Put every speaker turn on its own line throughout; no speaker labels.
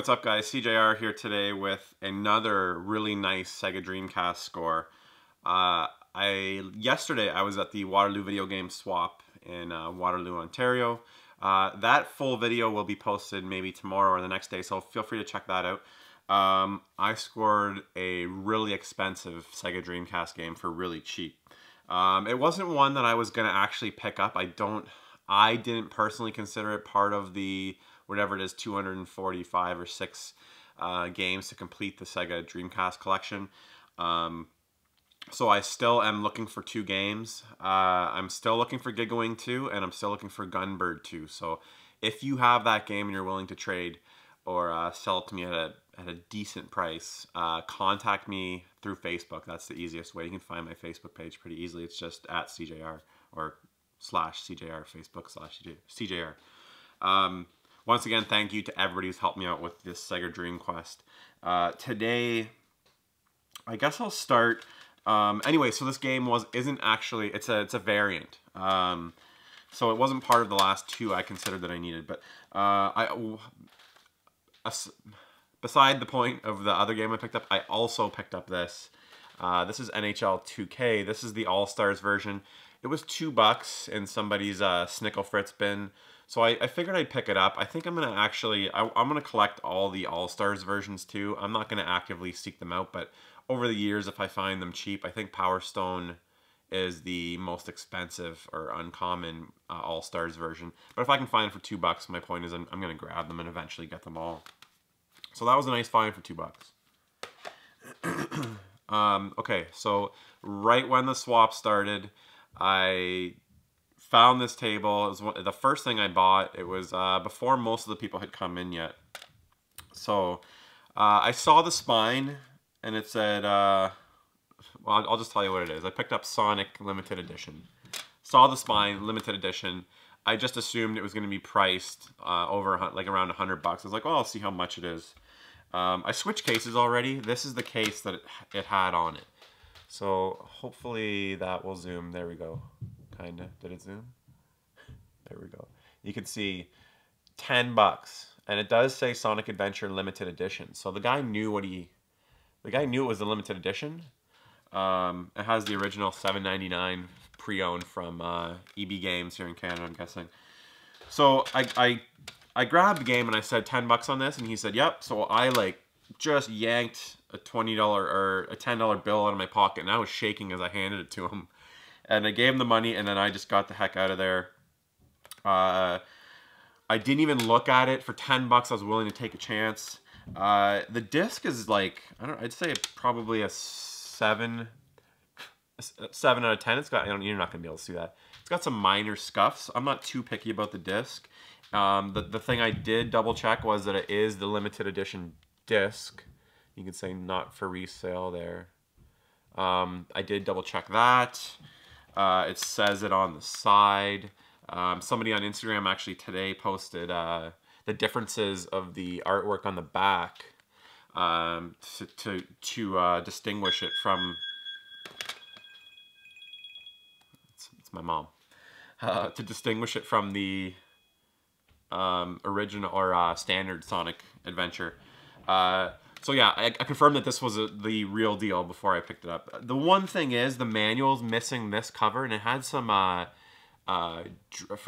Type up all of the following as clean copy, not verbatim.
what's up guys? CJR here today with another really nice Sega Dreamcast score. Yesterday I was at the Waterloo Video Game Swap in Waterloo, Ontario. That full video will be posted maybe tomorrow or the next day, so feel free to check that out. I scored a really expensive Sega Dreamcast game for really cheap. It wasn't one that I was going to actually pick up. I didn't personally consider it part of the whatever it is, 245 or 6 games to complete the Sega Dreamcast collection. So I still am looking for 2 games. I'm still looking for Gigawing 2, and I'm still looking for Gunbird 2. So if you have that game and you're willing to trade or sell it to me at a decent price, contact me through Facebook. That's the easiest way. You can find my Facebook page pretty easily. It's just at CJR or /CJR, Facebook /CJR. Once again, thank you to everybody who's helped me out with this Sega Dream Quest. Today, I guess I'll start. Anyway, so this game isn't actually, it's a variant. So it wasn't part of the last 2 I considered that I needed. But beside the point of the other game I picked up, I also picked up this. This is NHL 2K. This is the All-Stars version. It was $2 in somebody's Snickle Fritz bin. So I figured I'd pick it up. I think I'm going to actually, I'm going to collect all the All-Stars versions too. I'm not going to actively seek them out, but over the years, if I find them cheap, I think Power Stone is the most expensive or uncommon All-Stars version. But if I can find it for $2, my point is I'm going to grab them and eventually get them all. So that was a nice find for $2. Okay, so right when the swap started, I found this table. It was the first thing I bought. It was before most of the people had come in yet. So I saw the spine, and it said, well, I'll just tell you what it is. I picked up Sonic Limited Edition. Saw the spine, Limited Edition. I just assumed it was going to be priced over like around $100. I was like, well, I'll see how much it is. I switched cases already. This is the case that it had on it. So hopefully that will zoom. There we go. Kinda. Did it zoom? There we go. You can see $10, and it does say Sonic Adventure Limited Edition. So the guy knew it was a limited edition. It has the original $7.99 pre-owned from EB Games here in Canada, I'm guessing. So I grabbed the game and I said $10 on this, and he said yep. So I just yanked a $20 or a $10 bill out of my pocket, and I was shaking as I handed it to him. And I gave him the money, and then I just got the heck out of there. I didn't even look at it. For $10, I was willing to take a chance. The disc is I'd say probably a 7 out of 10. It's got, you're not gonna be able to see that. It's got some minor scuffs. I'm not too picky about the disc. The thing I did double check was that it is the limited edition disc. You can say not for resale there. I did double check that. It says it on the side. Somebody on Instagram actually today posted the differences of the artwork on the back to distinguish it from. It's my mom. To distinguish it from the original or standard Sonic Adventure. So yeah, I confirmed that this was the real deal before I picked it up. The one thing is the manual's missing this cover, and it had some, from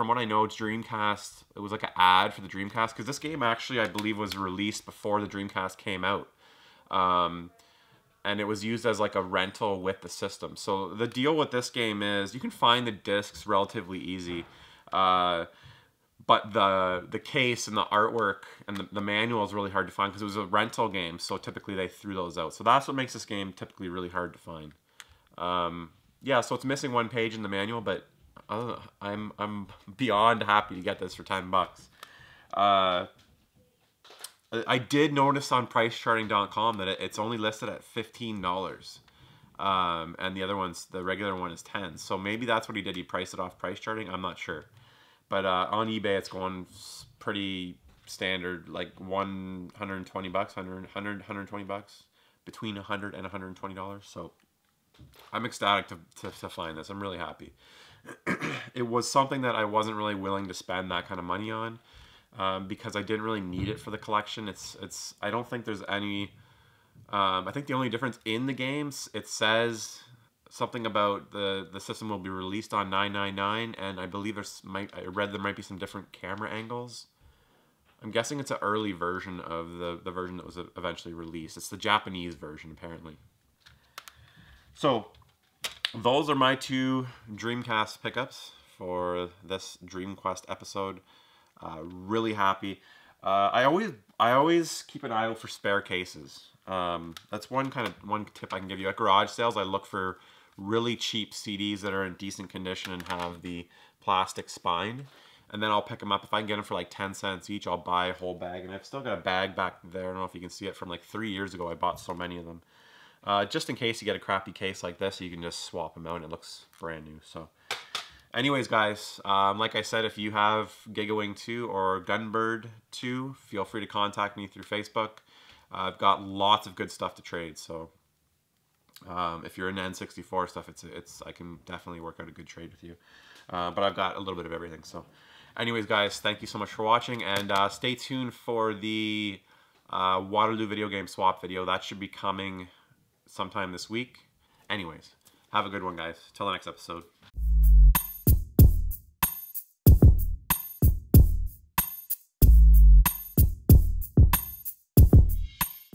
what I know, it's Dreamcast. It was like an ad for the Dreamcast, because this game actually, I believe, was released before the Dreamcast came out. And it was used as like a rental with the system. So the deal with this game is you can find the discs relatively easy. But the case and the artwork and the manual is really hard to find because it was a rental game, so typically they threw those out. So that's what makes this game typically really hard to find. Yeah, so it's missing 1 page in the manual, but I'm beyond happy to get this for $10. I did notice on PriceCharting.com that it's only listed at $15. And the regular one is $10. So maybe that's what he did. He priced it off Price Charting. I'm not sure. But on eBay, it's going pretty standard, like $120, $120, between $100 and $120. So I'm ecstatic to find this. I'm really happy. It was something that I wasn't really willing to spend that kind of money on. because I didn't really need it for the collection. I don't think there's any. I think the only difference in the games, it says something about the system will be released on 999, and I believe I read there might be some different camera angles. I'm guessing it's an early version of the version that was eventually released. It's the Japanese version, apparently. So, those are my 2 Dreamcast pickups for this Dream Quest episode. Really happy. I always keep an eye out for spare cases. That's one tip I can give you. At garage sales, I look for really cheap CDs that are in decent condition and have the plastic spine. And then I'll pick them up. If I can get them for like 10 cents each, I'll buy a whole bag. And I've still got a bag back there. I don't know if you can see it from like 3 years ago. I bought so many of them. Just in case you get a crappy case like this, you can just swap them out and it looks brand new. So anyways, guys, like I said, if you have Gigawing 2 or Gunbird 2, feel free to contact me through Facebook. I've got lots of good stuff to trade. So if you're into N64 stuff, I can definitely work out a good trade with you. But I've got a little bit of everything. So anyways, guys, thank you so much for watching, and stay tuned for the Waterloo video game swap video. That should be coming sometime this week. Anyways, have a good one, guys. Till the next episode.